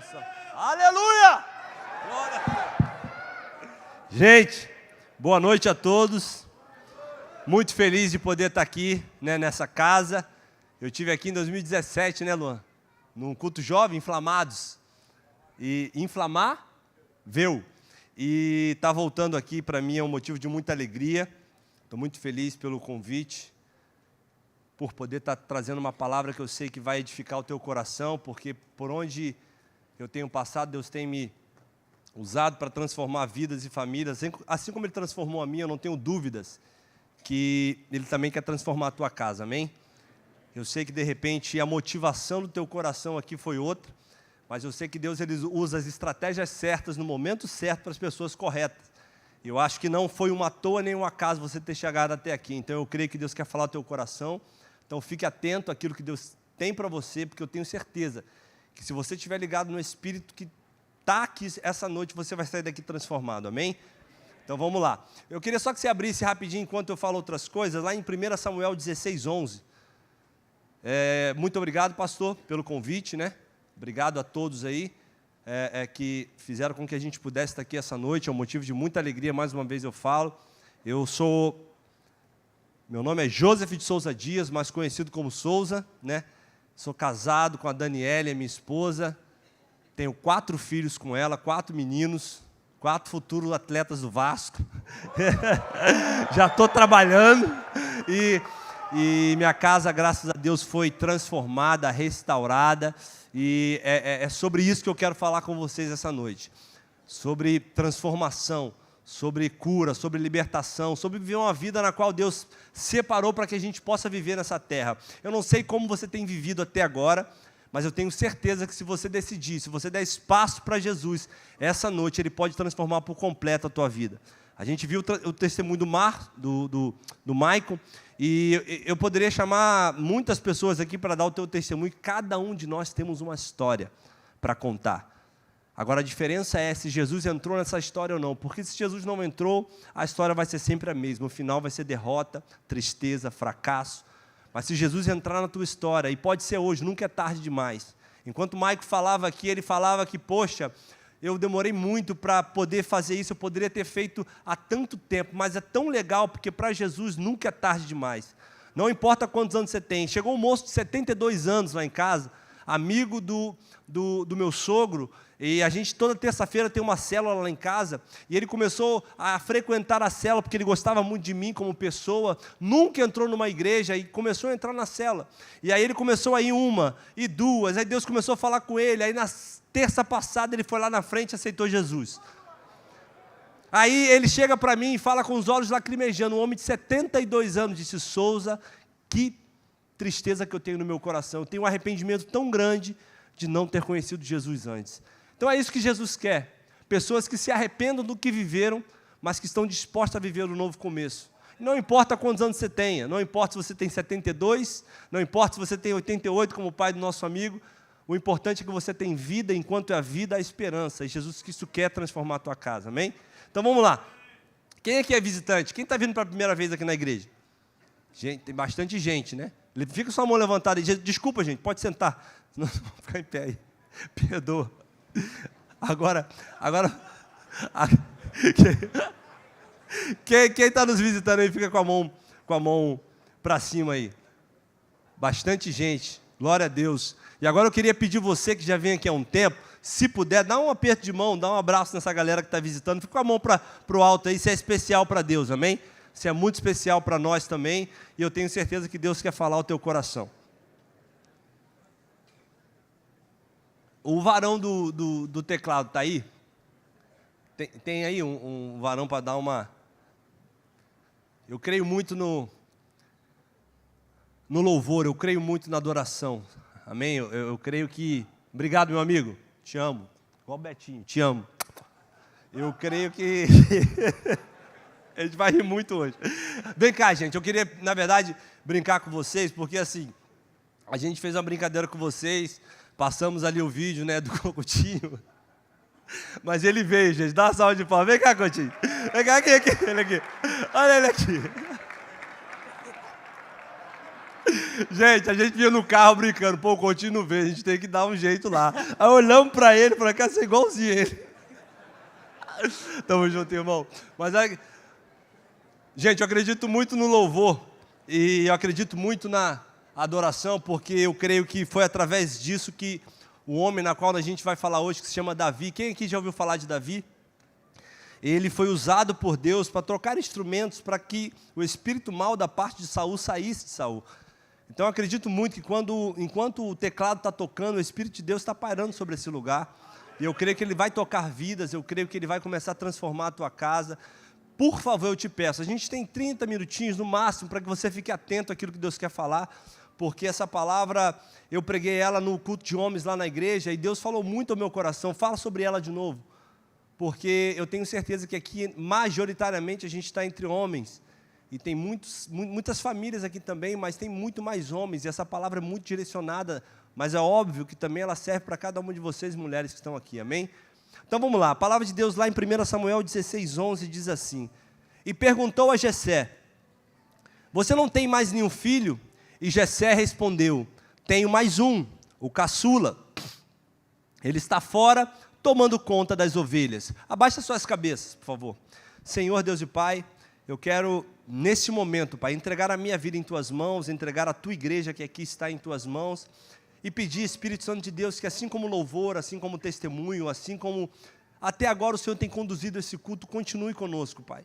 nossa. Aleluia! Glória a Deus. Gente, boa noite a todos. Muito feliz de poder estar aqui, né, nessa casa. Eu estive aqui em 2017, né, Luan? Num culto jovem, Inflamados. E inflamável. E estar voltando aqui, para mim, é um motivo de muita alegria. Estou muito feliz pelo convite, por poder estar trazendo uma palavra que eu sei que vai edificar o teu coração, porque por onde eu tenho passado, Deus tem me usado para transformar vidas e famílias. Assim como Ele transformou a minha, eu não tenho dúvidas que Ele também quer transformar a tua casa, amém? Eu sei que, de repente, a motivação do teu coração aqui foi outra, mas eu sei que Deus ele usa as estratégias certas, no momento certo, para as pessoas corretas. Eu acho que não foi uma toa nem um acaso você ter chegado até aqui, então eu creio que Deus quer falar ao teu coração. Então fique atento àquilo que Deus tem para você, porque eu tenho certeza que se você estiver ligado no Espírito que está aqui essa noite, você vai sair daqui transformado, amém? Então vamos lá. Eu queria só que você abrisse rapidinho, enquanto eu falo outras coisas, lá em 1 Samuel 16:11. Muito obrigado, pastor, pelo convite, né? Obrigado a todos aí que fizeram com que a gente pudesse estar aqui essa noite. É um motivo de muita alegria, mais uma vez eu falo. Meu nome é Joseph de Souza Dias, mais conhecido como Souza, né? Sou casado com a Daniela, minha esposa. Tenho 4 filhos com ela, 4 meninos, 4 futuros atletas do Vasco. Já estou trabalhando. E minha casa, graças a Deus, foi transformada, restaurada. E é sobre isso que eu quero falar com vocês essa noite. Sobre transformação, sobre cura, sobre libertação, sobre viver uma vida na qual Deus separou para que a gente possa viver nessa terra. Eu não sei como você tem vivido até agora, mas eu tenho certeza que se você decidir, se você der espaço para Jesus, essa noite Ele pode transformar por completo a tua vida. A gente viu o testemunho do Maicon, e eu poderia chamar muitas pessoas aqui para dar o teu testemunho. Cada um de nós temos uma história para contar. Agora, a diferença é se Jesus entrou nessa história ou não. Porque se Jesus não entrou, a história vai ser sempre a mesma. O final vai ser derrota, tristeza, fracasso. Mas se Jesus entrar na tua história, e pode ser hoje, nunca é tarde demais. Enquanto o Maicon falava aqui, ele falava que, poxa, eu demorei muito para poder fazer isso, eu poderia ter feito há tanto tempo, mas é tão legal, porque para Jesus nunca é tarde demais. Não importa quantos anos você tem. Chegou um moço de 72 anos lá em casa, amigo do meu sogro, e a gente toda terça-feira tem uma célula lá em casa, e ele começou a frequentar a célula, porque ele gostava muito de mim como pessoa, nunca entrou numa igreja, e começou a entrar na célula. E aí ele começou a ir uma, e duas, aí Deus começou a falar com ele, aí na terça passada ele foi lá na frente e aceitou Jesus. Aí ele chega para mim e fala com os olhos lacrimejando, um homem de 72 anos, disse: Souza, que tristeza que eu tenho no meu coração, eu tenho um arrependimento tão grande de não ter conhecido Jesus antes. Então é isso que Jesus quer, pessoas que se arrependam do que viveram, mas que estão dispostas a viver um novo começo. Não importa quantos anos você tenha, não importa se você tem 72, não importa se você tem 88, como o pai do nosso amigo, o importante é que você tem vida, enquanto é a vida, a esperança, e Jesus Cristo quer transformar a tua casa, amém? Então vamos lá, quem aqui é visitante? Quem está vindo para a primeira vez aqui na igreja? Gente, tem bastante gente, né? Fica com sua mão levantada aí. Desculpa, gente, pode sentar. Não, vou ficar em pé aí. Perdoa. Agora quem está nos visitando aí, fica com a mão para cima aí. Bastante gente. Glória a Deus. E agora eu queria pedir você que já vem aqui há um tempo, se puder, dá um aperto de mão, dá um abraço nessa galera que está visitando. Fica com a mão para o alto aí, isso é especial para Deus, amém? Isso é muito especial para nós também, e eu tenho certeza que Deus quer falar ao teu coração. O varão do teclado está aí? Tem aí um varão para dar uma... Eu creio muito no louvor, eu creio muito na adoração, amém? Eu creio que... Obrigado, meu amigo, te amo. Igual o Betinho, te amo. Eu creio que... A gente vai rir muito hoje. Vem cá, gente, eu queria, na verdade, brincar com vocês, porque assim, a gente fez uma brincadeira com vocês, passamos ali o vídeo, né, do Coutinho, mas ele veio, gente, dá uma salva de palmas. Vem cá, Coutinho. Vem cá, aqui, ele aqui. Olha ele aqui. Gente, a gente vinha no carro brincando, pô, o Coutinho não vê, a gente tem que dar um jeito lá. Aí olhamos pra ele, falei, quer ser igualzinho ele. Tamo junto, irmão. Mas, gente, eu acredito muito no louvor e eu acredito muito na adoração, porque eu creio que foi através disso que o homem na qual a gente vai falar hoje, que se chama Davi, quem aqui já ouviu falar de Davi? Ele foi usado por Deus para trocar instrumentos para que o espírito mau da parte de Saul saísse de Saul. Então eu acredito muito que enquanto o teclado está tocando, o Espírito de Deus está pairando sobre esse lugar. E eu creio que Ele vai tocar vidas, eu creio que Ele vai começar a transformar a tua casa. Por favor, eu te peço, a gente tem 30 minutinhos no máximo para que você fique atento àquilo que Deus quer falar, porque essa palavra, eu preguei ela no culto de homens lá na igreja, e Deus falou muito ao meu coração, fala sobre ela de novo. Porque eu tenho certeza que aqui, majoritariamente, a gente está entre homens, e tem muitas famílias aqui também, mas tem muito mais homens, e essa palavra é muito direcionada, mas é óbvio que também ela serve para cada uma de vocês, mulheres que estão aqui, amém? Então vamos lá, a palavra de Deus lá em 1 Samuel 16:11 diz assim, e perguntou a Jessé, você não tem mais nenhum filho? E Jessé respondeu, tenho mais um, o caçula, ele está fora, tomando conta das ovelhas. Abaixa suas cabeças, por favor. Senhor Deus e Pai, eu quero, nesse momento, Pai, entregar a minha vida em Tuas mãos, entregar a Tua igreja que aqui está em Tuas mãos, e pedir, Espírito Santo de Deus, que assim como louvor, assim como testemunho, assim como até agora o Senhor tem conduzido esse culto, continue conosco, Pai.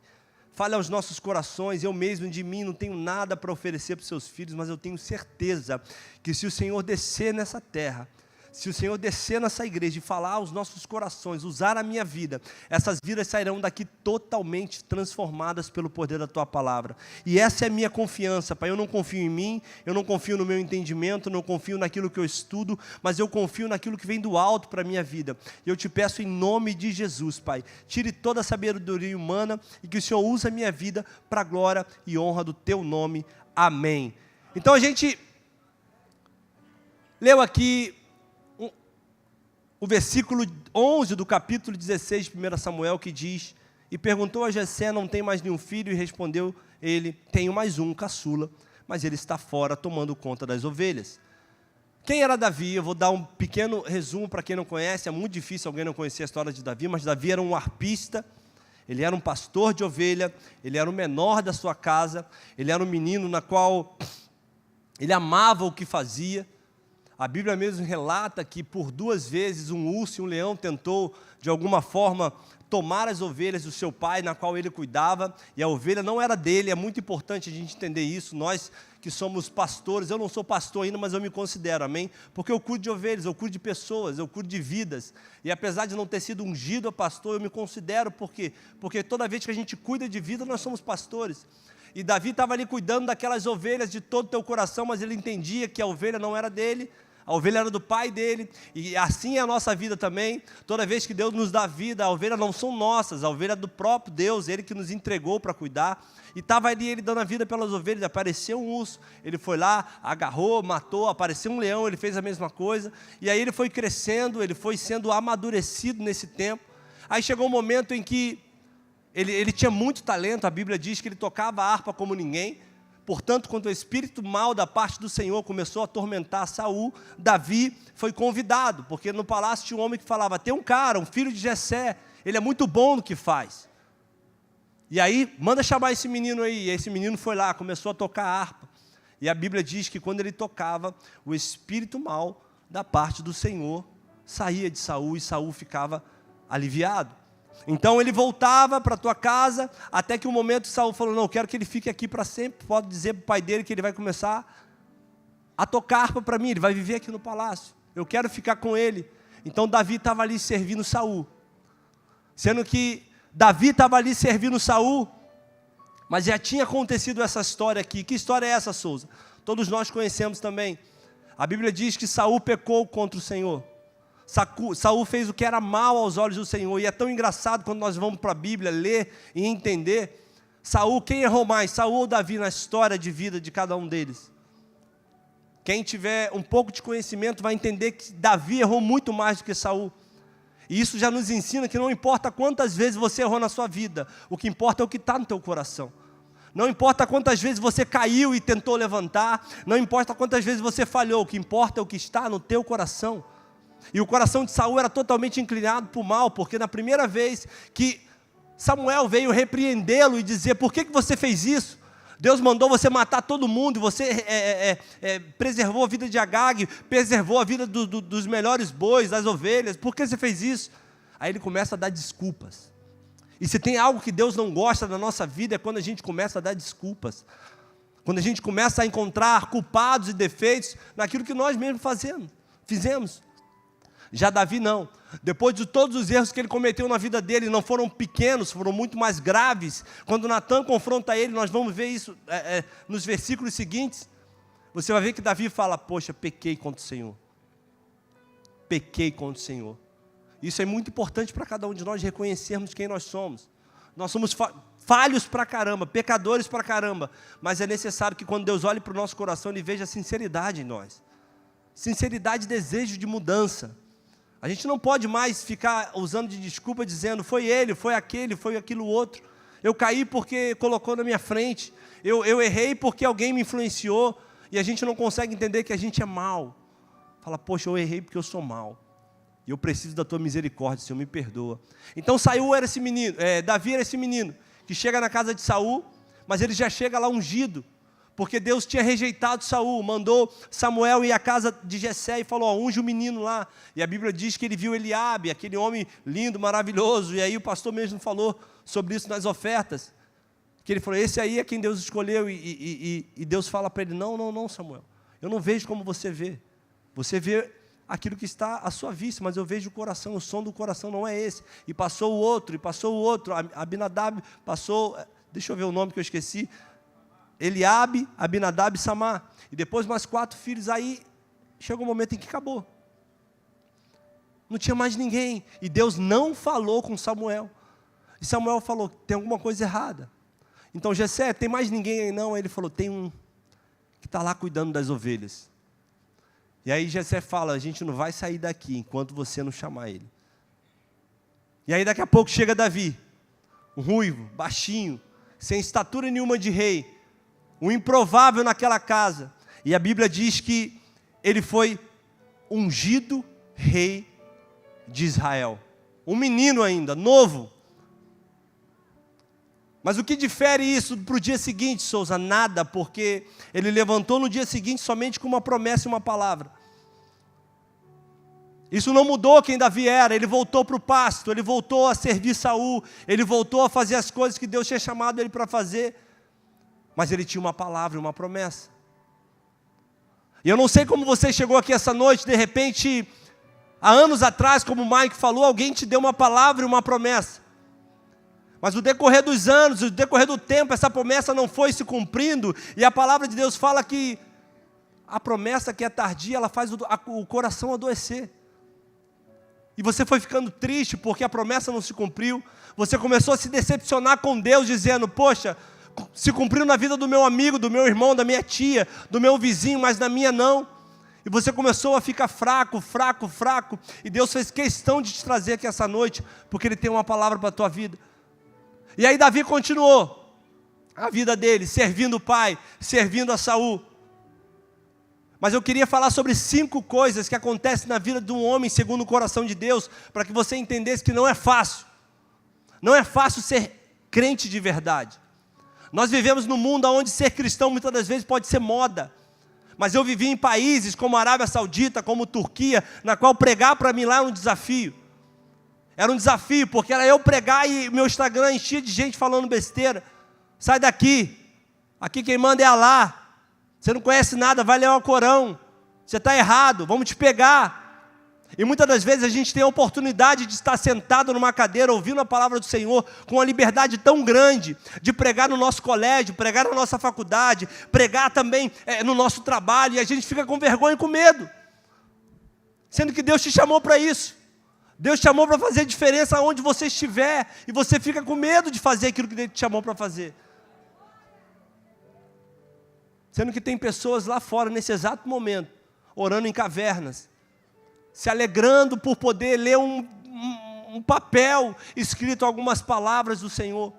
Fale aos nossos corações, eu mesmo de mim não tenho nada para oferecer para os seus filhos, mas eu tenho certeza que se o Senhor descer nessa terra, se o Senhor descer nessa igreja e falar aos nossos corações, usar a minha vida, essas vidas sairão daqui totalmente transformadas pelo poder da Tua palavra. E essa é a minha confiança, Pai. Eu não confio em mim, eu não confio no meu entendimento, não confio naquilo que eu estudo, mas eu confio naquilo que vem do alto para a minha vida. E eu te peço em nome de Jesus, Pai, tire toda a sabedoria humana e que o Senhor use a minha vida para a glória e honra do Teu nome. Amém. Então a gente leu aqui o versículo 11 do capítulo 16 de 1 Samuel, que diz, e perguntou a Jessé, não tem mais nenhum filho? E respondeu ele, tenho mais um, caçula, mas ele está fora tomando conta das ovelhas. Quem era Davi? Eu vou dar um pequeno resumo para quem não conhece, é muito difícil alguém não conhecer a história de Davi, mas Davi era um arpista, ele era um pastor de ovelha, ele era o menor da sua casa, ele era um menino na qual ele amava o que fazia. A Bíblia mesmo relata que por 2 vezes um urso e um leão tentou, de alguma forma, tomar as ovelhas do seu pai, na qual ele cuidava, e a ovelha não era dele. É muito importante a gente entender isso, nós que somos pastores, eu não sou pastor ainda, mas eu me considero, amém? Porque eu cuido de ovelhas, eu cuido de pessoas, eu cuido de vidas, e apesar de não ter sido ungido a pastor, eu me considero, por quê? Porque toda vez que a gente cuida de vida, nós somos pastores. E Davi estava ali cuidando daquelas ovelhas de todo o teu coração, mas ele entendia que a ovelha não era dele, a ovelha era do pai dele, e assim é a nossa vida também. Toda vez que Deus nos dá vida, a ovelha não são nossas, a ovelha é do próprio Deus, Ele que nos entregou para cuidar. E estava ali ele dando a vida pelas ovelhas, apareceu um urso, ele foi lá, agarrou, matou, apareceu um leão, ele fez a mesma coisa. E aí ele foi crescendo, ele foi sendo amadurecido nesse tempo. Aí chegou um momento em que ele tinha muito talento, a Bíblia diz que ele tocava a harpa como ninguém. Portanto, quando o espírito mau da parte do Senhor começou a atormentar Saul, Davi foi convidado, porque no palácio tinha um homem que falava, tem um cara, um filho de Jessé, ele é muito bom no que faz. E aí, manda chamar esse menino aí. E esse menino foi lá, começou a tocar a harpa. E a Bíblia diz que quando ele tocava, o espírito mau da parte do Senhor saía de Saul e Saul ficava aliviado. Então ele voltava para a tua casa, até que um momento Saul falou, não, eu quero que ele fique aqui para sempre. Pode dizer para o pai dele que ele vai começar a tocar harpa para mim, ele vai viver aqui no palácio, eu quero ficar com ele. Então Davi estava ali servindo Saul, sendo que Davi estava ali servindo Saul, mas já tinha acontecido essa história aqui. Que história é essa, Souza? Todos nós conhecemos também. A Bíblia diz que Saul pecou contra o Senhor. Saul fez o que era mal aos olhos do Senhor, e é tão engraçado quando nós vamos para a Bíblia ler e entender, Saul, quem errou mais, Saul ou Davi na história de vida de cada um deles? Quem tiver um pouco de conhecimento vai entender que Davi errou muito mais do que Saul, e isso já nos ensina que não importa quantas vezes você errou na sua vida, o que importa é o que está no teu coração. Não importa quantas vezes você caiu e tentou levantar, não importa quantas vezes você falhou, o que importa é o que está no teu coração. E o coração de Saul era totalmente inclinado para o mal, porque na primeira vez que Samuel veio repreendê-lo e dizer: por que você fez isso? Deus mandou você matar todo mundo, você preservou a vida de Agag, preservou a vida dos melhores bois, das ovelhas, por que você fez isso? Aí ele começa a dar desculpas. E se tem algo que Deus não gosta da nossa vida, é quando a gente começa a dar desculpas. Quando a gente começa a encontrar culpados e defeitos naquilo que nós mesmos fizemos. Já Davi não. Depois de todos os erros que ele cometeu na vida dele, não foram pequenos, foram muito mais graves. Quando Natan confronta ele, nós vamos ver isso nos versículos seguintes. Você vai ver que Davi fala: poxa, pequei contra o Senhor. Pequei contra o Senhor. Isso é muito importante para cada um de nós reconhecermos quem nós somos. Nós somos falhos pra caramba, pecadores pra caramba, mas é necessário que quando Deus olhe para o nosso coração, Ele veja sinceridade em nós. Sinceridade e desejo de mudança. A gente não pode mais ficar usando de desculpa, dizendo: foi ele, foi aquele, foi aquilo outro. Eu caí porque colocou na minha frente. Eu errei porque alguém me influenciou. E a gente não consegue entender que a gente é mau. Fala: poxa, eu errei porque eu sou mau. E eu preciso da tua misericórdia, Senhor, me perdoa. Então Davi era esse menino que chega na casa de Saul, mas ele já chega lá ungido, porque Deus tinha rejeitado Saul, mandou Samuel ir à casa de Jessé e falou: unge o menino lá. E a Bíblia diz que ele viu Eliabe, aquele homem lindo, maravilhoso, e aí o pastor mesmo falou sobre isso nas ofertas, que ele falou: esse aí é quem Deus escolheu, e Deus fala para ele: não, Samuel, eu não vejo como você vê aquilo que está à sua vista, mas eu vejo o coração, o som do coração não é esse. E passou o outro, Abinadab passou, deixa eu ver o nome que eu esqueci, Eliabe, Abinadab e Samar, e depois mais 4 filhos. Aí chegou um momento em que acabou, não tinha mais ninguém, e Deus não falou com Samuel, e Samuel falou: tem alguma coisa errada. Então: Jessé, tem mais ninguém aí não? Ele falou: tem um que está lá cuidando das ovelhas. E aí Jessé fala: a gente não vai sair daqui enquanto você não chamar ele. E aí daqui a pouco chega Davi, um ruivo, baixinho, sem estatura nenhuma de rei, um improvável naquela casa. E a Bíblia diz que ele foi ungido rei de Israel. Um menino ainda, novo. Mas o que difere isso para o dia seguinte, Souza? Nada, porque ele levantou no dia seguinte somente com uma promessa e uma palavra. Isso não mudou quem Davi era. Ele voltou para o pasto, ele voltou a servir Saul, ele voltou a fazer as coisas que Deus tinha chamado ele para fazer. Mas ele tinha uma palavra e uma promessa. E eu não sei como você chegou aqui essa noite, de repente, há anos atrás, como o Mike falou, alguém te deu uma palavra e uma promessa. Mas no decorrer dos anos, no decorrer do tempo, essa promessa não foi se cumprindo, e a palavra de Deus fala que a promessa que é tardia, ela faz o coração adoecer. E você foi ficando triste porque a promessa não se cumpriu, você começou a se decepcionar com Deus, dizendo: poxa, se cumpriu na vida do meu amigo, do meu irmão, da minha tia, do meu vizinho, mas na minha não. E você começou a ficar fraco, e Deus fez questão de te trazer aqui essa noite, porque Ele tem uma palavra para a tua vida. E aí Davi continuou a vida dele, servindo o pai, servindo a Saul. Mas eu queria falar sobre 5 coisas que acontecem na vida de um homem segundo o coração de Deus, para que você entendesse que não é fácil. Não é fácil ser crente de verdade. Nós vivemos num mundo onde ser cristão muitas das vezes pode ser moda. Mas eu vivi em países como a Arábia Saudita, como Turquia, na qual pregar para mim lá era um desafio. Era um desafio, porque era eu pregar e meu Instagram enchia de gente falando besteira. Sai daqui, aqui quem manda é Alá. Você não conhece nada, vai ler o Alcorão. Você está errado, vamos te pegar. E muitas das vezes a gente tem a oportunidade de estar sentado numa cadeira, ouvindo a palavra do Senhor, com uma liberdade tão grande, de pregar no nosso colégio, pregar na nossa faculdade, pregar também no nosso trabalho, e a gente fica com vergonha e com medo. Sendo que Deus te chamou para isso. Deus te chamou para fazer diferença onde você estiver, e você fica com medo de fazer aquilo que Ele te chamou para fazer. Sendo que tem pessoas lá fora, nesse exato momento, orando em cavernas, se alegrando por poder ler um papel escrito algumas palavras do Senhor.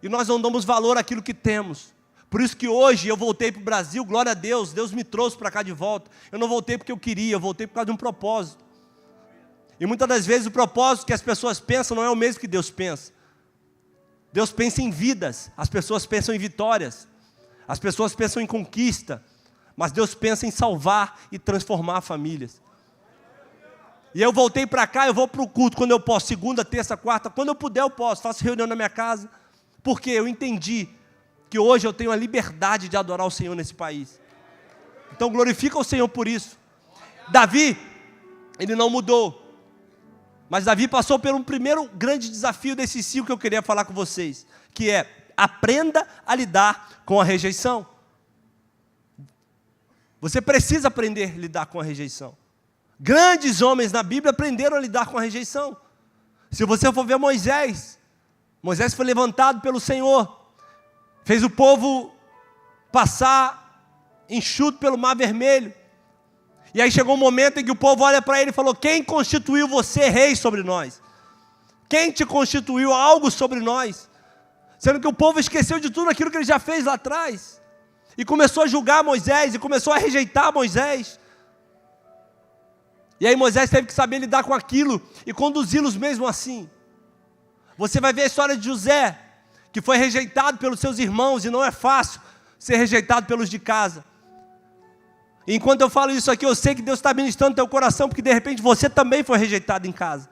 E nós não damos valor àquilo que temos. Por isso que hoje eu voltei para o Brasil, glória a Deus, Deus me trouxe para cá de volta. Eu não voltei porque eu queria, eu voltei por causa de um propósito. E muitas das vezes o propósito que as pessoas pensam não é o mesmo que Deus pensa. Deus pensa em vidas, as pessoas pensam em vitórias, as pessoas pensam em conquista, mas Deus pensa em salvar e transformar famílias. E eu voltei para cá, eu vou para o culto quando eu posso, segunda, terça, quarta, quando eu puder eu posso, faço reunião na minha casa, porque eu entendi que hoje eu tenho a liberdade de adorar o Senhor nesse país. Então glorifica o Senhor por isso. Davi, ele não mudou, mas Davi passou por um primeiro grande desafio desses 5 que eu queria falar com vocês, que é, aprenda a lidar com a rejeição. Você precisa aprender a lidar com a rejeição. Grandes homens na Bíblia aprenderam a lidar com a rejeição. Se você for ver Moisés foi levantado pelo Senhor, fez o povo passar enxuto pelo Mar Vermelho. E aí chegou um momento em que o povo olha para ele e falou: quem constituiu você rei sobre nós? Quem te constituiu algo sobre nós? Sendo que o povo esqueceu de tudo aquilo que ele já fez lá atrás. E começou a julgar Moisés, e começou a rejeitar Moisés. E aí Moisés teve que saber lidar com aquilo, e conduzi-los mesmo assim. Você vai ver a história de José, que foi rejeitado pelos seus irmãos, e não é fácil ser rejeitado pelos de casa. E enquanto eu falo isso aqui, eu sei que Deus está ministrando teu coração, porque de repente você também foi rejeitado em casa.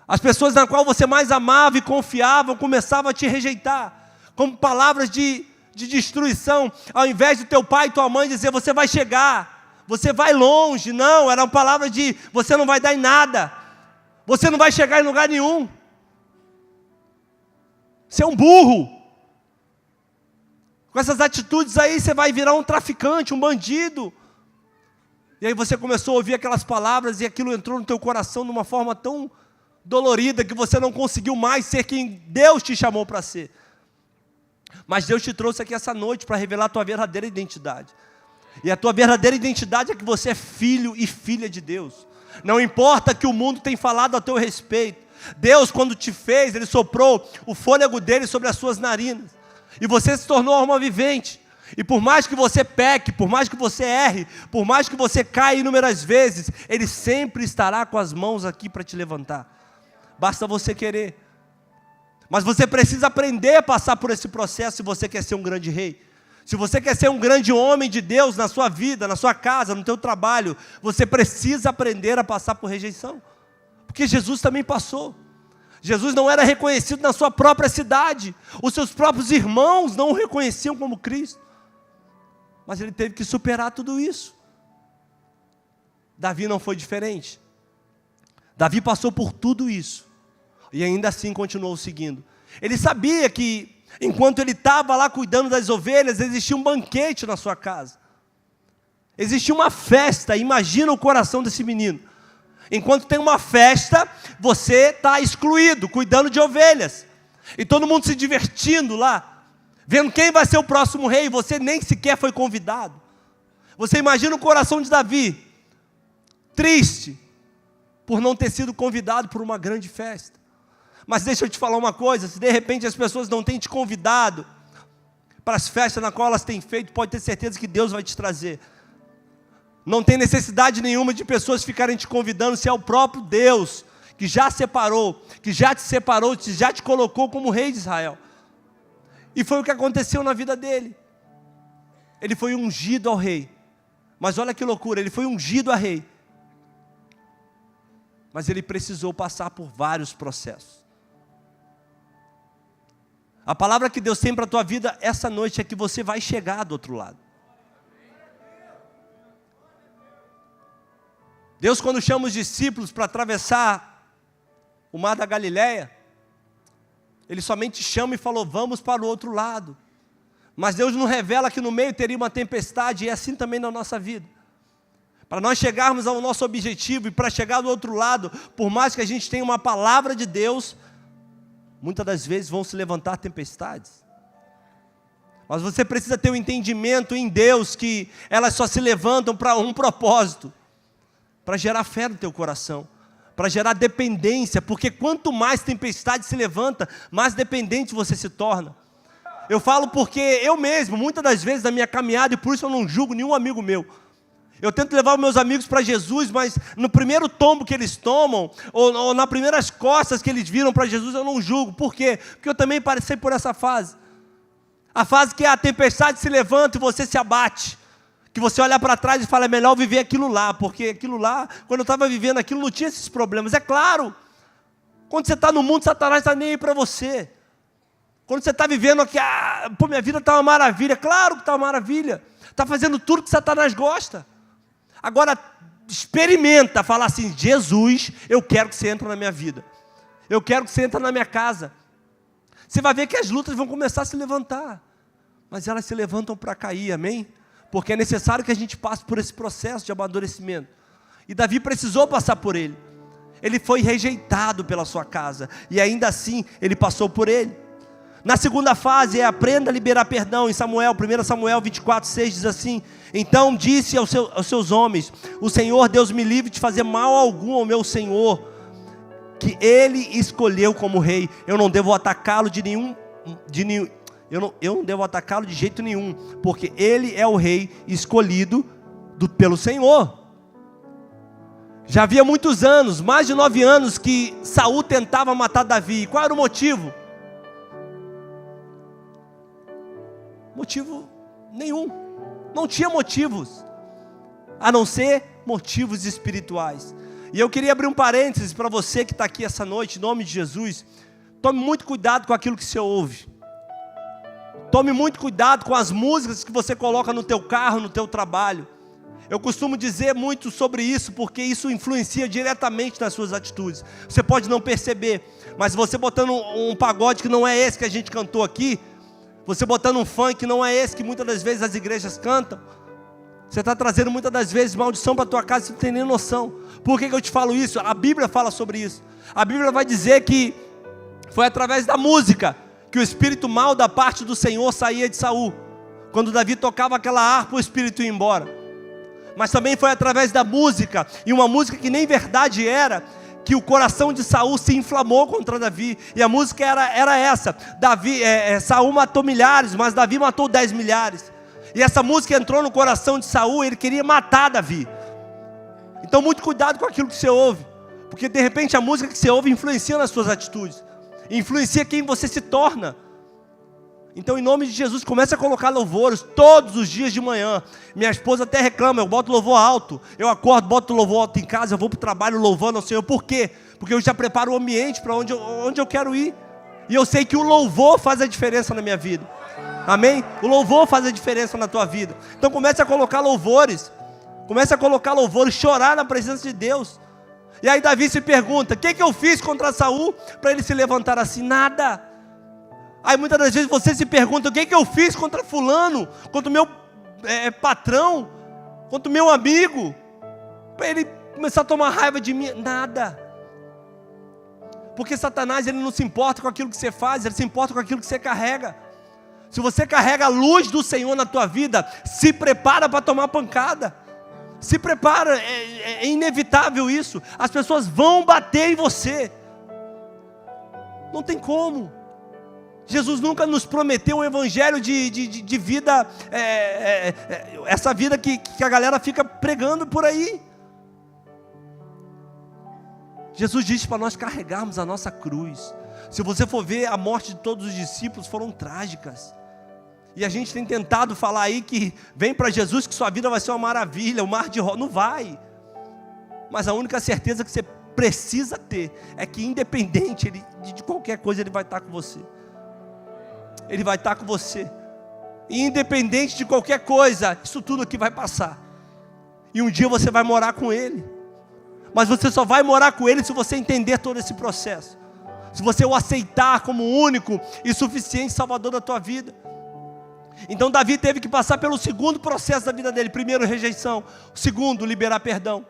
As pessoas na qual você mais amava e confiava, começavam a te rejeitar, como palavras de destruição, ao invés de teu pai e tua mãe dizer: você vai chegar, você vai longe. Não, era uma palavra de: você não vai dar em nada, você não vai chegar em lugar nenhum, você é um burro. Com essas atitudes aí você vai virar um traficante, um bandido. E aí você começou a ouvir aquelas palavras, e aquilo entrou no teu coração de uma forma tão dolorida, que você não conseguiu mais ser quem Deus te chamou para ser. Mas Deus te trouxe aqui essa noite para revelar a tua verdadeira identidade. E a tua verdadeira identidade é que você é filho e filha de Deus. Não importa que o mundo tem falado a teu respeito. Deus, quando te fez, Ele soprou o fôlego dele sobre as suas narinas. E você se tornou alma vivente. E por mais que você peque, por mais que você erre, por mais que você caia inúmeras vezes, Ele sempre estará com as mãos aqui para te levantar. Basta você querer. Mas você precisa aprender a passar por esse processo se você quer ser um grande rei. Se você quer ser um grande homem de Deus na sua vida, na sua casa, no teu trabalho, você precisa aprender a passar por rejeição. Porque Jesus também passou. Jesus não era reconhecido na sua própria cidade. Os seus próprios irmãos não o reconheciam como Cristo. Mas Ele teve que superar tudo isso. Davi não foi diferente. Davi passou por tudo isso. E ainda assim continuou seguindo. Ele sabia que, enquanto ele estava lá cuidando das ovelhas, existia um banquete na sua casa. Existia uma festa. Imagina o coração desse menino. Enquanto tem uma festa, você está excluído, cuidando de ovelhas. E todo mundo se divertindo lá, vendo quem vai ser o próximo rei, e você nem sequer foi convidado. Você imagina o coração de Davi, triste, por não ter sido convidado por uma grande festa. Mas deixa eu te falar uma coisa: se de repente as pessoas não têm te convidado para as festas na qual elas têm feito, pode ter certeza que Deus vai te trazer. Não tem necessidade nenhuma de pessoas ficarem te convidando, se é o próprio Deus que já separou, que já te separou, que já te colocou como rei de Israel. E foi o que aconteceu na vida dele. Ele foi ungido ao rei. Mas olha que loucura, ele foi ungido a rei. Mas ele precisou passar por vários processos. A palavra que Deus tem para a tua vida essa noite é que você vai chegar do outro lado. Deus, quando chama os discípulos para atravessar o mar da Galileia, Ele somente chama e falou: vamos para o outro lado. Mas Deus não revela que no meio teria uma tempestade, e é assim também na nossa vida. Para nós chegarmos ao nosso objetivo, e para chegar do outro lado, por mais que a gente tenha uma palavra de Deus, muitas das vezes vão se levantar tempestades. Mas você precisa ter um entendimento em Deus, que elas só se levantam para um propósito: para gerar fé no teu coração, para gerar dependência, porque quanto mais tempestade se levanta, mais dependente você se torna. Eu falo porque eu mesmo, muitas das vezes na minha caminhada, e por isso eu não julgo nenhum amigo meu, eu tento levar os meus amigos para Jesus, mas no primeiro tombo que eles tomam, ou nas primeiras costas que eles viram para Jesus, eu não julgo. Por quê? Porque eu também passei por essa fase. A fase que a tempestade se levanta e você se abate. Que você olha para trás e fala, é melhor viver aquilo lá, porque aquilo lá, quando eu estava vivendo aquilo, não tinha esses problemas. É claro, quando você está no mundo, Satanás está nem aí para você. Quando você está vivendo aqui, minha vida está uma maravilha. Claro que está uma maravilha. Está fazendo tudo que Satanás gosta. Agora, experimenta falar assim, Jesus, eu quero que você entre na minha vida. Eu quero que você entre na minha casa. Você vai ver que as lutas vão começar a se levantar. Mas elas se levantam para cair, amém? Porque é necessário que a gente passe por esse processo de amadurecimento. E Davi precisou passar por ele. Ele foi rejeitado pela sua casa. E ainda assim, ele passou por ele. Na segunda fase, aprenda a liberar perdão. Em 1 Samuel 24:6 diz assim, então disse aos seus homens, o Senhor Deus me livre de fazer mal algum ao meu Senhor, que Ele escolheu como rei. Eu não devo atacá-lo eu não devo atacá-lo de jeito nenhum, porque Ele é o rei escolhido pelo Senhor. Já havia muitos anos, mais de 9 anos, que Saul tentava matar Davi. Qual era o motivo? Motivo nenhum. Não tinha motivos, a não ser motivos espirituais. E eu queria abrir um parênteses para você que está aqui essa noite, em nome de Jesus. Tome muito cuidado com aquilo que você ouve. Tome muito cuidado com as músicas que você coloca no teu carro, no teu trabalho. Eu costumo dizer muito sobre isso, porque isso influencia diretamente nas suas atitudes. Você pode não perceber, mas você botando um pagode que não é esse que a gente cantou aqui, você botando um funk que não é esse que muitas das vezes as igrejas cantam, você está trazendo muitas das vezes maldição para a tua casa, você não tem nem noção. Por que eu te falo isso? A Bíblia fala sobre isso. A Bíblia vai dizer que foi através da música que o espírito mau da parte do Senhor saía de Saul. Quando Davi tocava aquela harpa, o espírito ia embora. Mas também foi através da música, e uma música que nem verdade era, que o coração de Saul se inflamou contra Davi. E a música era essa: Saul matou milhares, mas Davi matou 10 milhares. E essa música entrou no coração de Saul, ele queria matar Davi. Então muito cuidado com aquilo que você ouve, porque de repente a música que você ouve influencia nas suas atitudes, influencia quem você se torna. Então em nome de Jesus, comece a colocar louvores todos os dias de manhã. Minha esposa até reclama, eu boto louvor alto. Eu acordo, boto louvor alto em casa, eu vou para o trabalho louvando ao Senhor. Por quê? Porque eu já preparo o ambiente para onde eu quero ir. E eu sei que o louvor faz a diferença na minha vida. Amém? O louvor faz a diferença na tua vida. Então comece a colocar louvores. Comece a colocar louvores, chorar na presença de Deus. E aí Davi se pergunta, o que eu fiz contra Saul para ele se levantar assim? Nada. Aí muitas das vezes você se pergunta, o que eu fiz contra fulano, contra o meu patrão, contra o meu amigo, para ele começar a tomar raiva de mim? Nada. Porque Satanás, ele não se importa com aquilo que você faz, ele se importa com aquilo que você carrega. Se você carrega a luz do Senhor na tua vida, se prepara para tomar pancada. Se prepara, é inevitável isso. As pessoas vão bater em você. Não tem como. Jesus nunca nos prometeu um evangelho de vida, essa vida que a galera fica pregando por aí. Jesus disse para nós carregarmos a nossa cruz. Se você for ver, a morte de todos os discípulos foram trágicas. E a gente tem tentado falar aí que vem para Jesus que sua vida vai ser uma maravilha, um mar de rosa. Não vai. Mas a única certeza que você precisa ter é que independente de qualquer coisa, Ele vai estar com você. Ele vai estar com você. E independente de qualquer coisa, isso tudo aqui vai passar. E um dia você vai morar com Ele. Mas você só vai morar com Ele se você entender todo esse processo. Se você o aceitar como único e suficiente Salvador da tua vida. Então Davi teve que passar pelo segundo processo da vida dele. Primeiro, rejeição. Segundo, liberar perdão.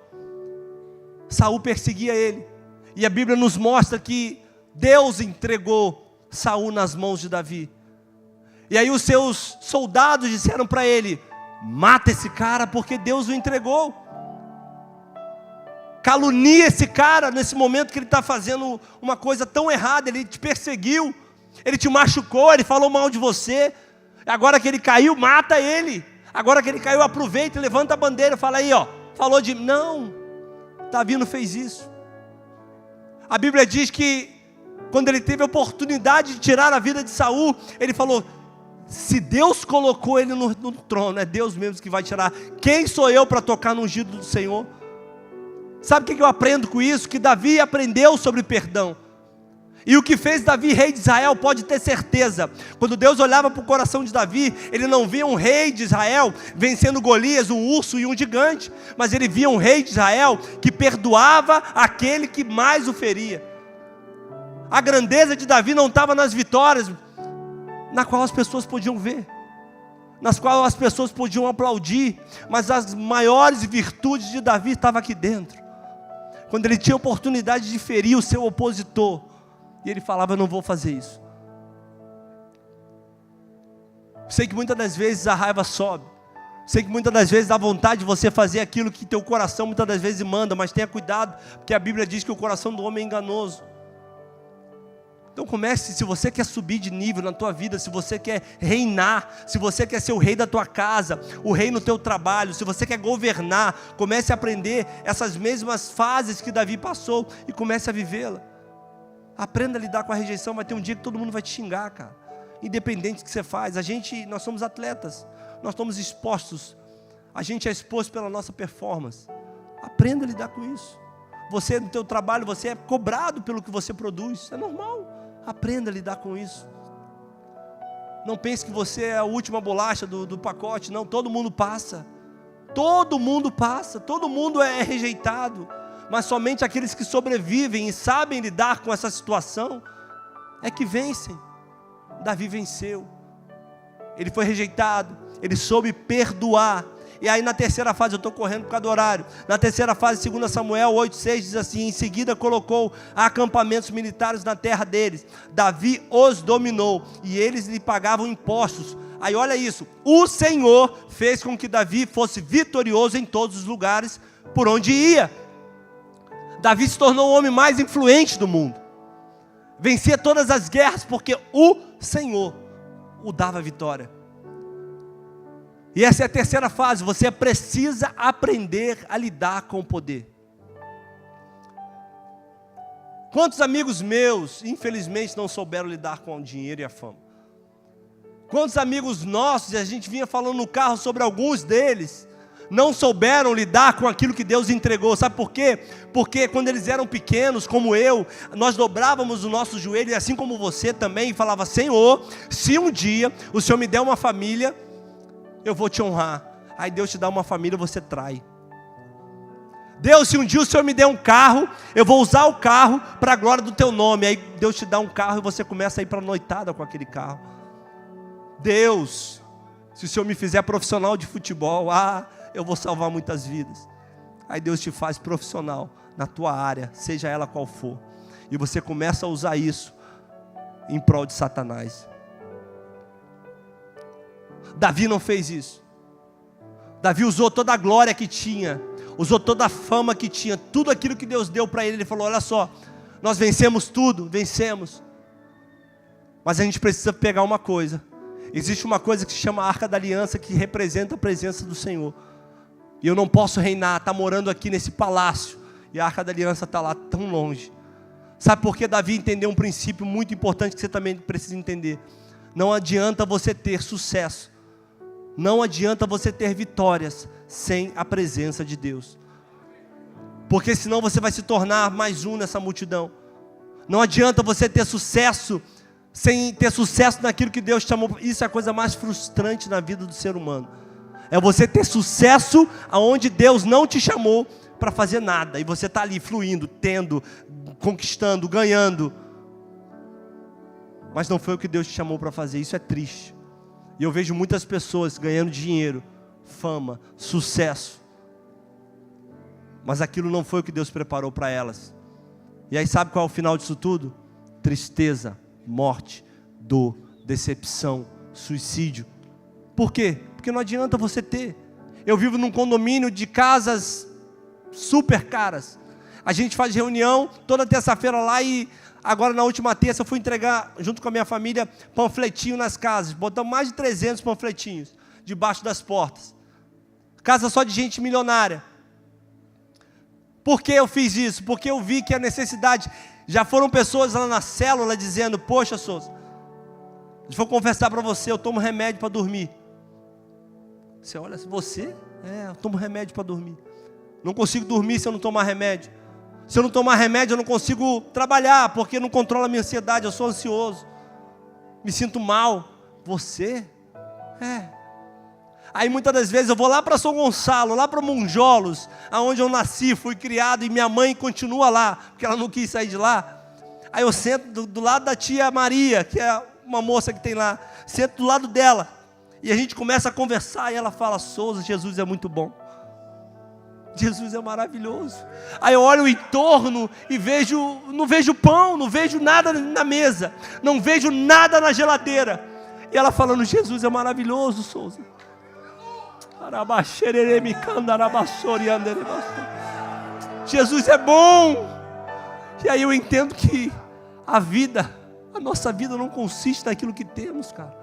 Saul perseguia ele. E a Bíblia nos mostra que Deus entregou Saul nas mãos de Davi. E aí os seus soldados disseram para ele: mata esse cara porque Deus o entregou. calunia esse cara nesse momento que ele está fazendo uma coisa tão errada. Ele te perseguiu, ele te machucou, ele falou mal de você. Agora que ele caiu, mata ele. Agora que ele caiu, aproveita e levanta a bandeira, fala aí, ó, falou de... Não, Davi não fez isso. A Bíblia diz que quando ele teve a oportunidade de tirar a vida de Saul, ele falou: se Deus colocou ele no trono, é Deus mesmo que vai tirar. Quem sou eu para tocar no ungido do Senhor? Sabe o que eu aprendo com isso? Que Davi aprendeu sobre perdão. E o que fez Davi rei de Israel, pode ter certeza, quando Deus olhava para o coração de Davi, ele não via um rei de Israel vencendo Golias, um urso e um gigante, mas ele via um rei de Israel que perdoava aquele que mais o feria. A grandeza de Davi não estava nas vitórias, na qual as pessoas podiam ver, nas quais as pessoas podiam aplaudir, mas as maiores virtudes de Davi estavam aqui dentro, quando ele tinha a oportunidade de ferir o seu opositor, e ele falava: eu não vou fazer isso. Sei que muitas das vezes a raiva sobe, sei que muitas das vezes dá vontade de você fazer aquilo que teu coração muitas das vezes manda, mas tenha cuidado, porque a Bíblia diz que o coração do homem é enganoso. Então comece, se você quer subir de nível na tua vida, se você quer reinar, se você quer ser o rei da tua casa, o rei no teu trabalho, se você quer governar, comece a aprender essas mesmas fases que Davi passou e comece a vivê-la. Aprenda a lidar com a rejeição. Vai ter um dia que todo mundo vai te xingar, cara, independente do que você faz. Nós somos atletas, nós estamos expostos, a gente é exposto pela nossa performance. Aprenda a lidar com isso. Você no teu trabalho, você é cobrado pelo que você produz, é normal. Aprenda a lidar com isso. Não pense que você é a última bolacha do pacote. Não, todo mundo passa. Todo mundo passa, todo mundo é rejeitado. Mas somente aqueles que sobrevivem e sabem lidar com essa situação é que vencem. Davi venceu. Ele foi rejeitado, ele soube perdoar. E aí na terceira fase, eu estou correndo por causa do horário, na terceira fase, 2 Samuel 8,6 diz assim: em seguida colocou acampamentos militares na terra deles, Davi os dominou, e eles lhe pagavam impostos. Aí olha isso, o Senhor fez com que Davi fosse vitorioso em todos os lugares por onde ia. Davi se tornou o homem mais influente do mundo, vencia todas as guerras, porque o Senhor o dava vitória. E essa é a terceira fase, você precisa aprender a lidar com o poder. Quantos amigos meus, infelizmente, não souberam lidar com o dinheiro e a fama? Quantos amigos nossos, e a gente vinha falando no carro sobre alguns deles, não souberam lidar com aquilo que Deus entregou. Sabe por quê? Porque quando eles eram pequenos, como eu, nós dobrávamos o nosso joelho, e assim como você também, e falava: Senhor, se um dia o Senhor me der uma família, eu vou te honrar. Aí Deus te dá uma família, você trai. Deus, se um dia o Senhor me der um carro, eu vou usar o carro para a glória do teu nome. Aí Deus te dá um carro e você começa a ir para a noitada com aquele carro. Deus, se o Senhor me fizer profissional de futebol, eu vou salvar muitas vidas. Aí Deus te faz profissional na tua área, seja ela qual for, e você começa a usar isso em prol de Satanás. Davi não fez isso. Davi usou toda a glória que tinha, usou toda a fama que tinha, tudo aquilo que Deus deu para ele. Ele falou: olha só, nós vencemos tudo, vencemos, mas a gente precisa pegar uma coisa. Existe uma coisa que se chama Arca da Aliança, que representa a presença do Senhor, e eu não posso reinar, está morando aqui nesse palácio, e a Arca da Aliança está lá tão longe. Sabe por que Davi entendeu um princípio muito importante que você também precisa entender? Não adianta você ter sucesso, não adianta você ter vitórias sem a presença de Deus, porque senão você vai se tornar mais um nessa multidão. Não adianta você ter sucesso sem ter sucesso naquilo que Deus te chamou. Isso é a coisa mais frustrante na vida do ser humano, é você ter sucesso aonde Deus não te chamou para fazer nada, e você está ali fluindo, tendo, conquistando, ganhando, mas não foi o que Deus te chamou para fazer. Isso é triste. E eu vejo muitas pessoas ganhando dinheiro, fama, sucesso, mas aquilo não foi o que Deus preparou para elas. E aí sabe qual é o final disso tudo? Tristeza, morte, dor, decepção, suicídio. Por quê? Porque não adianta você ter. Eu vivo num condomínio de casas super caras, A gente faz reunião toda terça-feira lá e agora na última terça eu fui entregar, junto com a minha família, panfletinho nas casas. Botamos mais de 300 panfletinhos debaixo das portas. Casa só de gente milionária. Por que eu fiz isso? Porque eu vi que a necessidade... Já foram pessoas lá na célula dizendo, poxa, Souza, vou confessar para você, eu tomo remédio para dormir. Você olha, você? Eu tomo remédio para dormir. Não consigo dormir se eu não tomar remédio. Se eu não tomar remédio, eu não consigo trabalhar, porque não controla a minha ansiedade, eu sou ansioso. Me sinto mal. Você? Aí muitas das vezes eu vou lá para São Gonçalo, lá para Monjolos, aonde eu nasci, fui criado, e minha mãe continua lá, porque ela não quis sair de lá. Aí eu sento do lado da tia Maria, que é uma moça que tem lá, sento do lado dela, e a gente começa a conversar, e ela fala, Souza, Jesus é muito bom. Jesus é maravilhoso. Aí eu olho o entorno e não vejo pão, não vejo nada na mesa, não vejo nada na geladeira. E ela falando, Jesus é maravilhoso, Souza. Jesus é bom. E aí eu entendo que a nossa vida não consiste naquilo que temos, cara.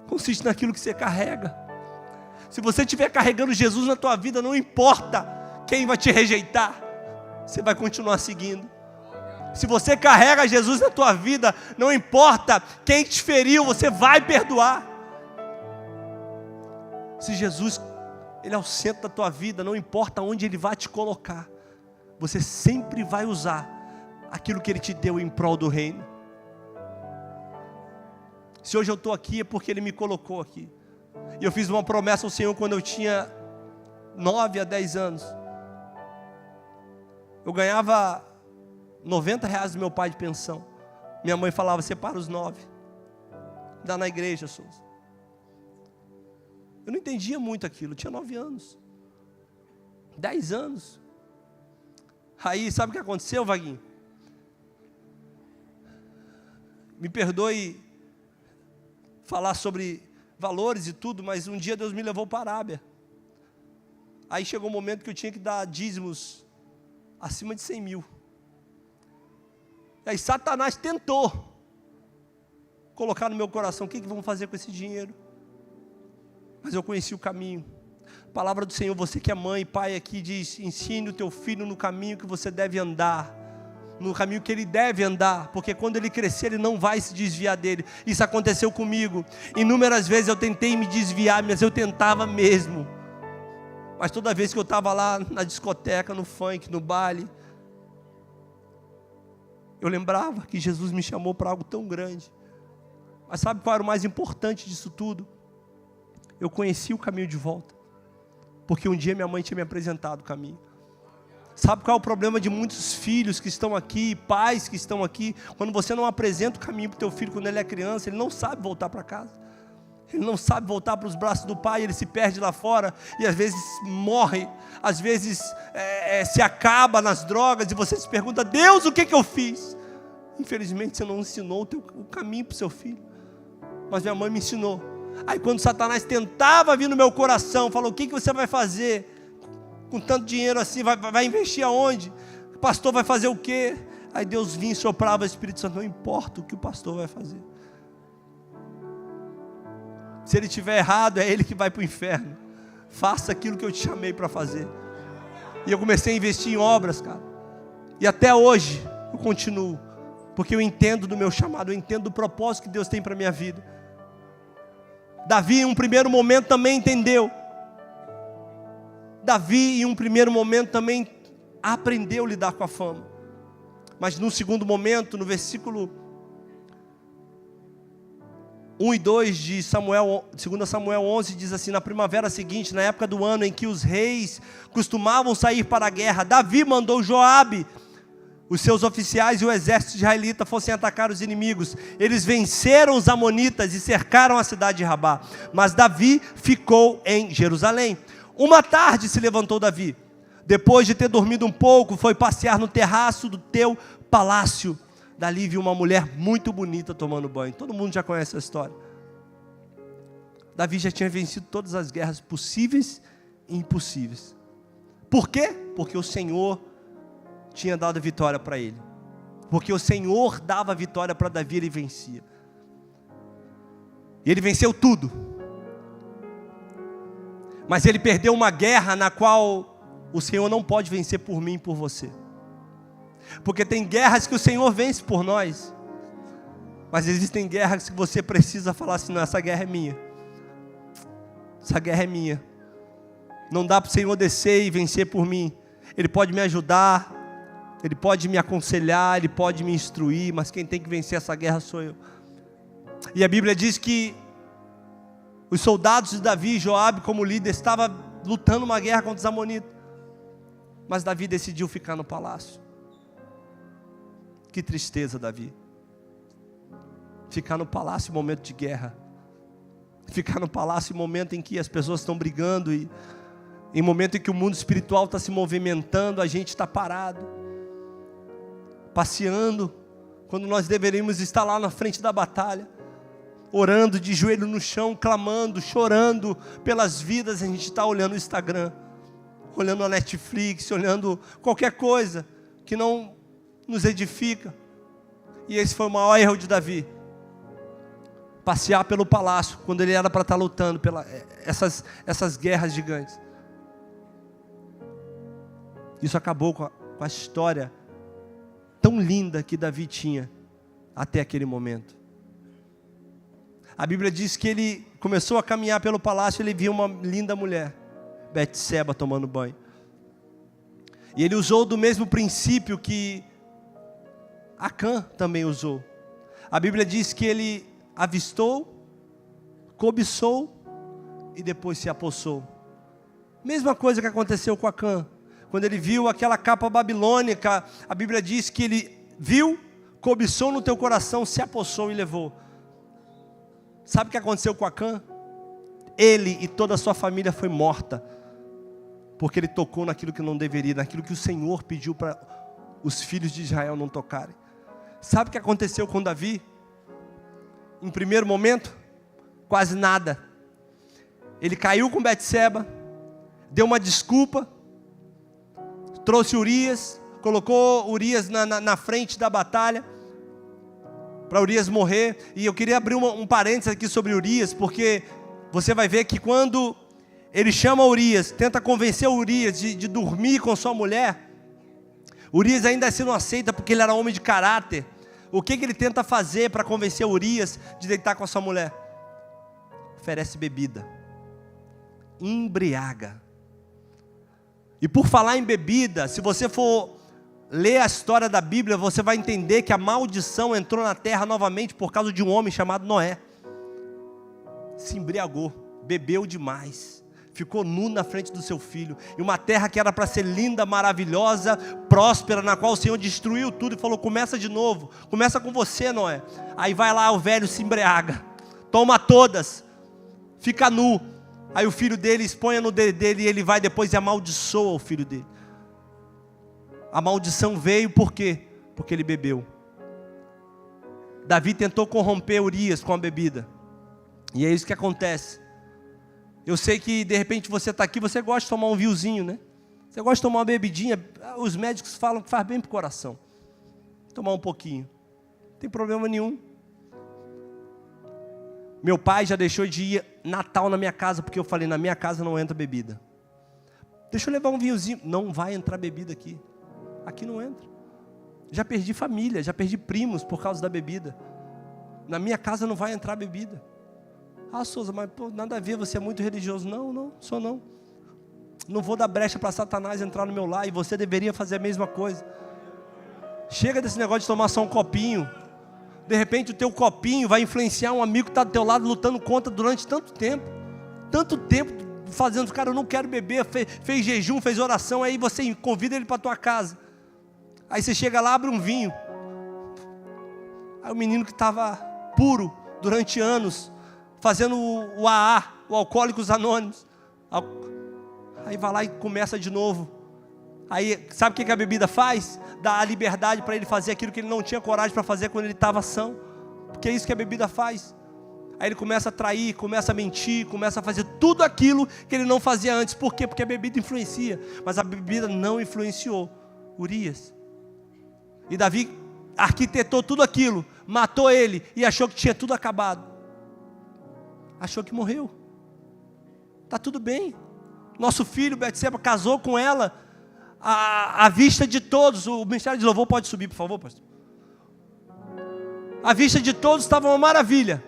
Consiste naquilo que você carrega. Se você estiver carregando Jesus na tua vida, não importa quem vai te rejeitar, você vai continuar seguindo. Se você carrega Jesus na tua vida, não importa quem te feriu, você vai perdoar. Se Jesus, Ele é o centro da tua vida, não importa onde Ele vai te colocar, você sempre vai usar aquilo que Ele te deu em prol do reino. Se hoje eu estou aqui é porque Ele me colocou aqui. E eu fiz uma promessa ao Senhor quando eu tinha 9 a 10 anos. Eu ganhava R$90 do meu pai de pensão. Minha mãe falava, separa os 9. Dá na igreja, Souza. Eu não entendia muito aquilo, eu tinha 9 anos. 10 anos. Aí, sabe o que aconteceu, Vaguinho? Me perdoe falar sobre valores e tudo, mas um dia Deus me levou para a Arábia. Aí chegou um momento que eu tinha que dar dízimos acima de 100 mil. E aí Satanás tentou colocar no meu coração, o que vamos fazer com esse dinheiro? Mas eu conheci o caminho. A palavra do Senhor, você que é mãe e pai aqui diz, ensine o teu filho no caminho que você deve andar, no caminho que ele deve andar, porque quando ele crescer ele não vai se desviar dele. Isso aconteceu comigo, inúmeras vezes eu tentei me desviar, mas eu tentava mesmo, mas toda vez que eu estava lá na discoteca, no funk, no baile, eu lembrava que Jesus me chamou para algo tão grande. Mas sabe qual era o mais importante disso tudo? Eu conheci o caminho de volta, porque um dia minha mãe tinha me apresentado o caminho. Sabe qual é o problema de muitos filhos que estão aqui, pais que estão aqui? Quando você não apresenta o caminho para o teu filho quando ele é criança, ele não sabe voltar para casa. Ele não sabe voltar para os braços do pai, ele se perde lá fora e às vezes morre, às vezes se acaba nas drogas e você se pergunta, Deus, o que eu fiz? Infelizmente você não ensinou o caminho para o seu filho, mas minha mãe me ensinou. Aí quando Satanás tentava vir no meu coração, falou, o que você vai fazer com tanto dinheiro assim, vai investir aonde? O pastor vai fazer o quê? Aí Deus vinha e soprava o Espírito Santo, não importa o que o pastor vai fazer. Se ele estiver errado, é ele que vai para o inferno. Faça aquilo que eu te chamei para fazer. E eu comecei a investir em obras, cara. E até hoje eu continuo, porque eu entendo do meu chamado, eu entendo do propósito que Deus tem para a minha vida. Davi em um primeiro momento também entendeu. Davi em um primeiro momento também aprendeu a lidar com a fama. Mas num segundo momento, no versículo 1 e 2 de 2 Samuel 11, diz assim, na primavera seguinte, na época do ano em que os reis costumavam sair para a guerra, Davi mandou Joabe, os seus oficiais e o exército israelita fossem atacar os inimigos. Eles venceram os amonitas e cercaram a cidade de Rabá. Mas Davi ficou em Jerusalém. Uma tarde se levantou Davi. Depois de ter dormido um pouco, foi passear no terraço do teu palácio. Dali viu uma mulher muito bonita tomando banho. Todo mundo já conhece a história. Davi já tinha vencido todas as guerras possíveis e impossíveis. Por quê? Porque o Senhor tinha dado vitória para ele. Porque o Senhor dava vitória para Davi, ele vencia. E ele venceu tudo. Mas ele perdeu uma guerra na qual o Senhor não pode vencer por mim e por você. Porque tem guerras que o Senhor vence por nós. Mas existem guerras que você precisa falar assim: não, essa guerra é minha. Essa guerra é minha. Não dá para o Senhor descer e vencer por mim. Ele pode me ajudar, Ele pode me aconselhar, Ele pode me instruir, mas quem tem que vencer essa guerra sou eu. E a Bíblia diz que os soldados de Davi, Joabe como líder, estavam lutando uma guerra contra os amonitas. Mas Davi decidiu ficar no palácio. Que tristeza, Davi. Ficar no palácio em momento de guerra. Ficar no palácio em momento em que as pessoas estão brigando, e em momento em que o mundo espiritual está se movimentando, a gente está parado, passeando, quando nós deveríamos estar lá na frente da batalha, orando de joelho no chão, clamando, chorando pelas vidas. A gente está olhando o Instagram, olhando a Netflix, olhando qualquer coisa que não nos edifica. E esse foi o maior erro de Davi. Passear pelo palácio, quando ele era para estar lutando essas guerras gigantes. Isso acabou com a história tão linda que Davi tinha até aquele momento. A Bíblia diz que ele começou a caminhar pelo palácio, ele viu uma linda mulher, Betseba, tomando banho. E ele usou do mesmo princípio que Acã também usou. A Bíblia diz que ele avistou, cobiçou e depois se apossou. Mesma coisa que aconteceu com Acã. Quando ele viu aquela capa babilônica, a Bíblia diz que ele viu, cobiçou no teu coração, se apossou e levou. Sabe o que aconteceu com Acã? Ele e toda a sua família foi morta, porque ele tocou naquilo que não deveria, naquilo que o Senhor pediu para os filhos de Israel não tocarem. Sabe o que aconteceu com Davi? Em primeiro momento, quase nada. Ele caiu com Betseba, deu uma desculpa, trouxe Urias, colocou Urias na frente da batalha, para Urias morrer. E eu queria abrir um parênteses aqui sobre Urias, porque você vai ver que quando ele chama Urias, tenta convencer Urias de dormir com sua mulher, Urias ainda assim não aceita, porque ele era homem de caráter. O que ele tenta fazer para convencer Urias de deitar com a sua mulher? Oferece bebida, embriaga. E por falar em bebida, se você for ler a história da Bíblia, você vai entender que a maldição entrou na terra novamente por causa de um homem chamado Noé. Se embriagou, bebeu demais, ficou nu na frente do seu filho. E uma terra que era para ser linda, maravilhosa, próspera, na qual o Senhor destruiu tudo e falou: começa de novo, começa com você, Noé. Aí vai lá, o velho se embriaga, toma todas, fica nu. Aí o filho dele expõe no dedo dele, e ele vai depois e amaldiçoa o filho dele. A maldição veio por quê? Porque ele bebeu. Davi tentou corromper Urias com a bebida, e é isso que acontece. Eu sei que de repente você está aqui, você gosta de tomar um vinhozinho, né? Você gosta de tomar uma bebidinha. Os médicos falam que faz bem para o coração. Tomar um pouquinho, não tem problema nenhum. Meu pai já deixou de ir Natal na minha casa, porque eu falei: na minha casa não entra bebida. Deixa eu levar um vinhozinho. Não vai entrar bebida aqui. Aqui não entra. Já perdi família, já perdi primos por causa da bebida. Na minha casa não vai entrar bebida. Ah, Souza, mas pô, nada a ver, você é muito religioso. Não, sou não. Não vou dar brecha para Satanás entrar no meu lar, e você deveria fazer a mesma coisa. Chega desse negócio de tomar só um copinho. De repente o teu copinho vai influenciar um amigo que está do teu lado lutando contra durante tanto tempo fazendo: cara, eu não quero beber, fez jejum, fez oração, aí você convida ele para tua casa. Aí você chega lá, abre um vinho. Aí o menino que estava puro durante anos, fazendo o AA, o Alcoólicos Anônimos, aí vai lá e começa de novo. Aí sabe o que a bebida faz? Dá a liberdade para ele fazer aquilo que ele não tinha coragem para fazer quando ele estava são. Porque é isso que a bebida faz. Aí ele começa a trair, começa a mentir, começa a fazer tudo aquilo que ele não fazia antes. Por quê? Porque a bebida influencia. Mas a bebida não influenciou Urias. E Davi arquitetou tudo aquilo, matou ele e achou que tinha tudo acabado. Achou que morreu. Está tudo bem. Nosso filho, Betseba, casou com ela à vista de todos. O ministério de louvor pode subir, por favor, pastor. À vista de todos estava uma maravilha.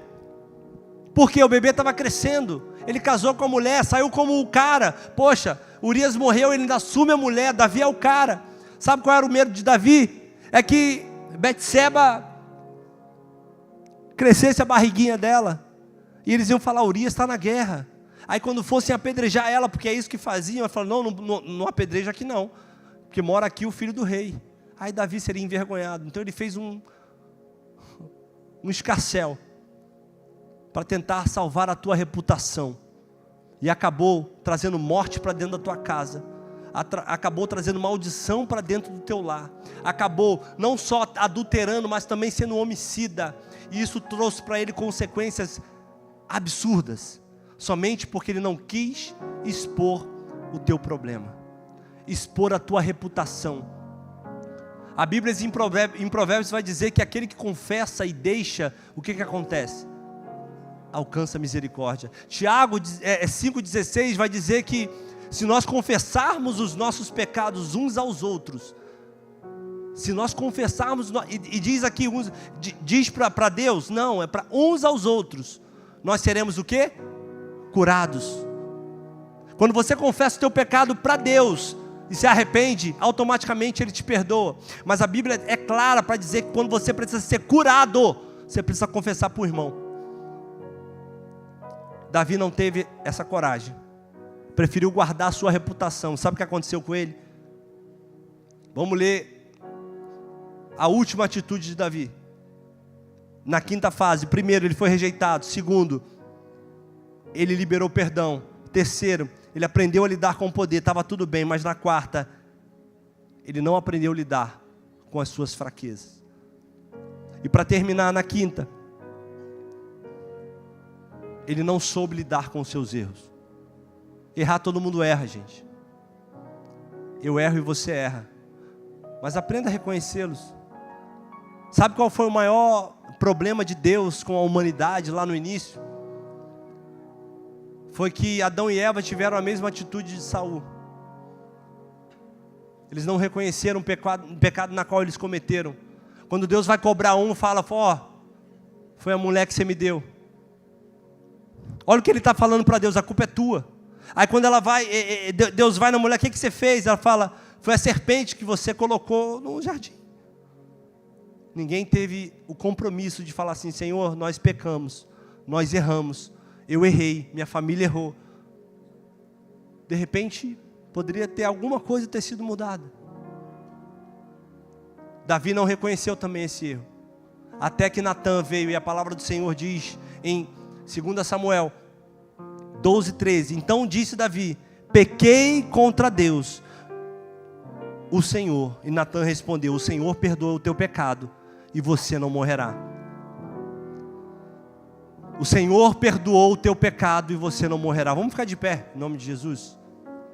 Porque o bebê estava crescendo. Ele casou com a mulher, saiu como o cara. Poxa, Urias morreu, ele ainda assume a mulher. Davi é o cara. Sabe qual era o medo de Davi? É que Betseba crescesse a barriguinha dela. E eles iam falar, Urias está na guerra. Aí quando fossem apedrejar ela, porque é isso que faziam, ela falou, não apedreja aqui não. Porque mora aqui o filho do rei. Aí Davi seria envergonhado. Então ele fez um escarcéu para tentar salvar a tua reputação. E acabou trazendo morte para dentro da tua casa. Acabou trazendo maldição para dentro do teu lar. Acabou não só adulterando, mas também sendo homicida. E isso trouxe para ele consequências absurdas. Somente porque ele não quis expor o teu problema. Expor a tua reputação. A Bíblia em Provérbios vai dizer que aquele que confessa e deixa, o que acontece? Alcança misericórdia. Tiago 5,16 vai dizer que se nós confessarmos os nossos pecados uns aos outros, se nós confessarmos, e diz aqui, diz para Deus, não, é para uns aos outros, nós seremos o quê? Curados. Quando você confessa o teu pecado para Deus e se arrepende, automaticamente Ele te perdoa. Mas a Bíblia é clara para dizer que quando você precisa ser curado, você precisa confessar para o irmão. Davi não teve essa coragem, preferiu guardar a sua reputação. Sabe o que aconteceu com ele? Vamos ler a última atitude de Davi. Na quinta fase, primeiro, ele foi rejeitado. Segundo, ele liberou perdão. Terceiro, ele aprendeu a lidar com o poder, estava tudo bem. Mas na quarta, ele não aprendeu a lidar com as suas fraquezas. E para terminar, na quinta, ele não soube lidar com os seus erros. Errar todo mundo erra, gente. Eu erro e você erra. Mas aprenda a reconhecê-los. Sabe qual foi o maior problema de Deus com a humanidade lá no início? Foi que Adão e Eva tiveram a mesma atitude de Saul. Eles não reconheceram o pecado na qual eles cometeram. Quando Deus vai cobrar um, fala, foi a mulher que você me deu. Olha o que ele está falando para Deus, a culpa é tua. Aí quando ela vai, Deus vai na mulher, o que você fez? Ela fala, foi a serpente que você colocou no jardim. Ninguém teve o compromisso de falar assim, Senhor, nós pecamos, nós erramos, eu errei, minha família errou. De repente, poderia ter alguma coisa ter sido mudada. Davi não reconheceu também esse erro. Até que Natã veio e a palavra do Senhor diz em 2 Samuel 12:13, então disse Davi, pequei contra Deus, o Senhor. E Natã respondeu, o Senhor perdoa o teu pecado e você não morrerá. O Senhor perdoou o teu pecado e você não morrerá. Vamos ficar de pé, em nome de Jesus.